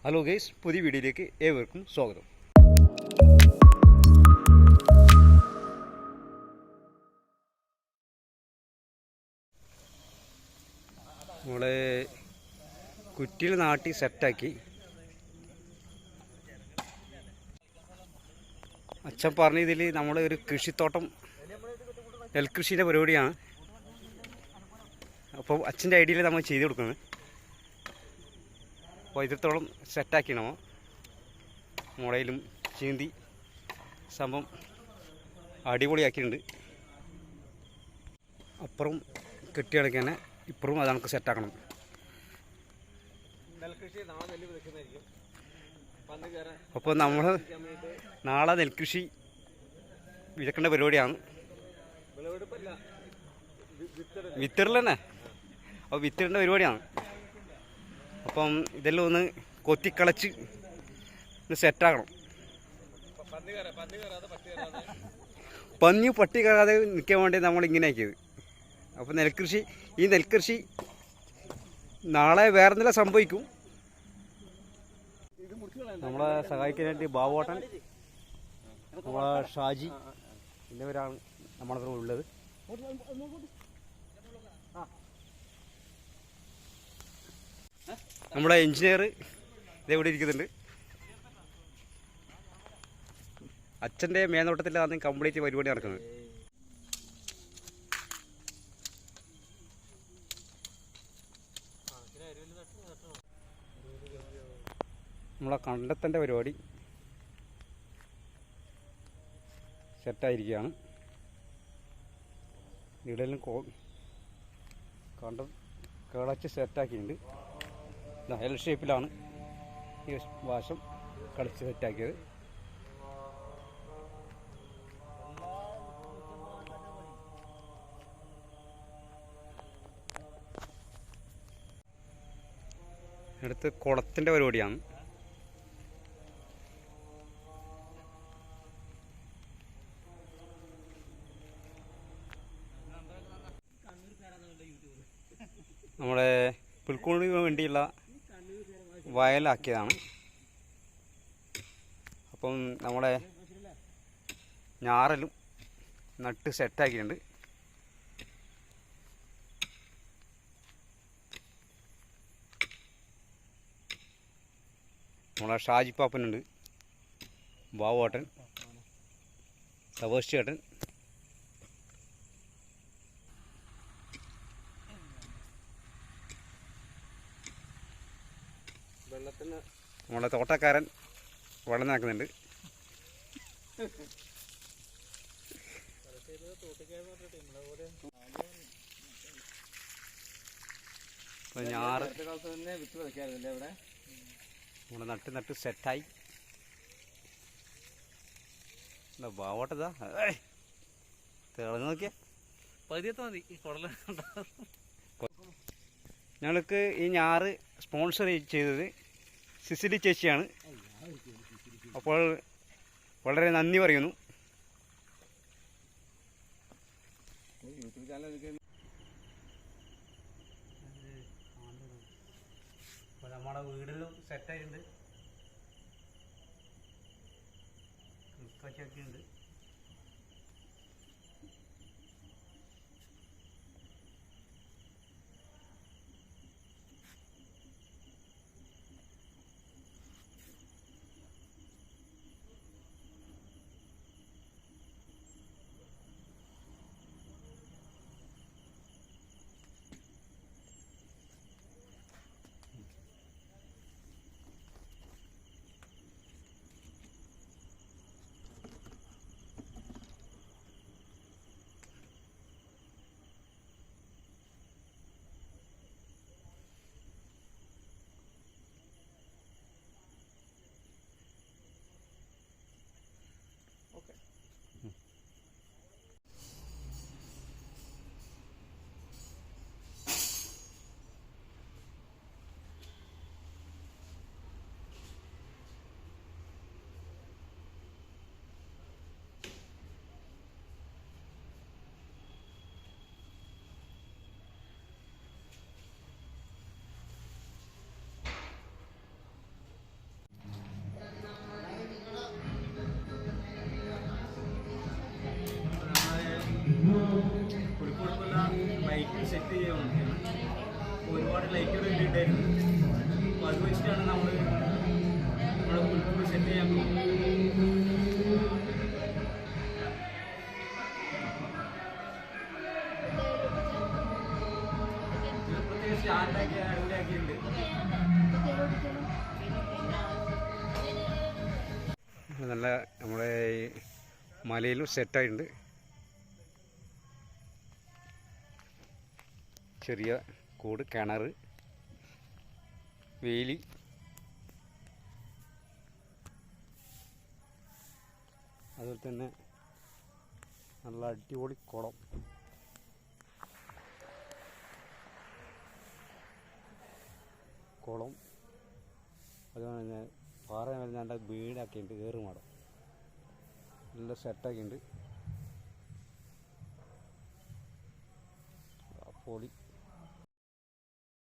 Hello guys, പുതിയ വീഡിയോയിലേക്ക് ഏവർക്കും സ്വാഗതം. നമ്മളെ കുറ്റിയിൽ നാട്ടി സെറ്റാക്കി. അച്ഛൻ പറഞ്ഞ ഇതിൽ നമ്മളെ ഒരു കൃഷിത്തോട്ടം നെൽകൃഷിയുടെ പരിപാടിയാണ്. അപ്പോൾ അച്ഛൻ്റെ ഐഡിയയിൽ നമ്മൾ ചെയ്ത് കൊടുക്കുന്നത്. അപ്പോൾ ഇത്രത്തോളം സെറ്റാക്കിയാണ് മുളയിലും ചീന്തി സംഭവം അടിപൊളിയാക്കിയിട്ടുണ്ട്. അപ്പുറം കെട്ടിയടക്കാൻ തന്നെ ഇപ്പുറവും അത് നമുക്ക് സെറ്റാക്കണം. അപ്പോൾ നമ്മൾ നാളെ നെൽകൃഷി വിതക്കേണ്ട പരിപാടിയാണ്. വിത്തിടൽ തന്നെ, അപ്പോൾ വിത്തിടേണ്ട പരിപാടിയാണ്. അപ്പം ഇതെല്ലാം ഒന്ന് കൊത്തിക്കളച്ച് സെറ്റാക്കണം. പന്നി പട്ടി കയറാതെ നിൽക്കാൻ വേണ്ടി നമ്മൾ ഇങ്ങനെ ആക്കിയത്. അപ്പോൾ ഈ നെൽകൃഷി നാളെ വേറെ എന്തെല്ലാം സംഭവിക്കും. നമ്മളെ സഹായിക്കാനായിട്ട് ബാബുവേട്ടൻ, നമ്മളെ ഷാജി എന്നിവരാണ് നമ്മളവിടെ ഉള്ളത്. നമ്മുടെ എഞ്ചിനീയർ ഇതെവിടെ ഇരിക്കുന്നുണ്ട്. അച്ഛൻ്റെ മേൽനോട്ടത്തിലാണ് കംപ്ലീറ്റ് പരിപാടി നടക്കുന്നത്. നമ്മളെ കണ്ടെത്തേണ്ട പരിപാടി സെറ്റായിരിക്കുകയാണ്. ഇവിടെയെല്ലാം കണ്ടം കിളച്ച് സെറ്റാക്കിയിട്ടുണ്ട്. എൽ ഷേപ്പിലാണ് ഈ വാശം കളിച്ച് സെറ്റാക്കിയത്. അടുത്ത് കുളത്തിൻ്റെ പരിപാടിയാണ്. നമ്മുടെ പുൽക്കൂടിന് വേണ്ടിയുള്ള വയലാക്കിയതാണ്. അപ്പം നമ്മളെ ഞാറലും നട്ട് സെറ്റാക്കിയിട്ടുണ്ട്. നമ്മളെ ഷാജി പാപ്പനുണ്ട്, ബാബുവേട്ടൻ, സവേഷ് ചേട്ടൻ, നമ്മളെ തോട്ടക്കാരൻ വെള്ളം നനക്കുന്നുണ്ട്. ഞാറ് നമ്മളെ നട്ട് സെറ്റായി. ബാവോട്ടതാ തിളങ്ങി നോക്കിയാ ഞങ്ങൾക്ക് ഈ ഞാറ് സ്പോൺസർ ചെയ്തത് സിസിലി ചേച്ചിയാണ്. അപ്പോൾ വളരെ നന്ദി പറയുന്നു. നമ്മുടെ വീടെല്ലാം സെറ്റായിട്ടുണ്ട്, ക്രിസ്മസ്. നല്ല നമ്മുടെ ഈ മലയിലും സെറ്റായിട്ടുണ്ട്. ചെറിയ കൂട്, കിണർ, വേലി, അതുപോലെ തന്നെ നല്ല അടിപൊളി കുളം. അതുപോലെ തന്നെ പാറ നല്ല വീടാക്കിയിട്ടുണ്ട്, ഏറുമാടം നല്ല സെറ്റാക്കിയിട്ടുണ്ട്. പൊളി.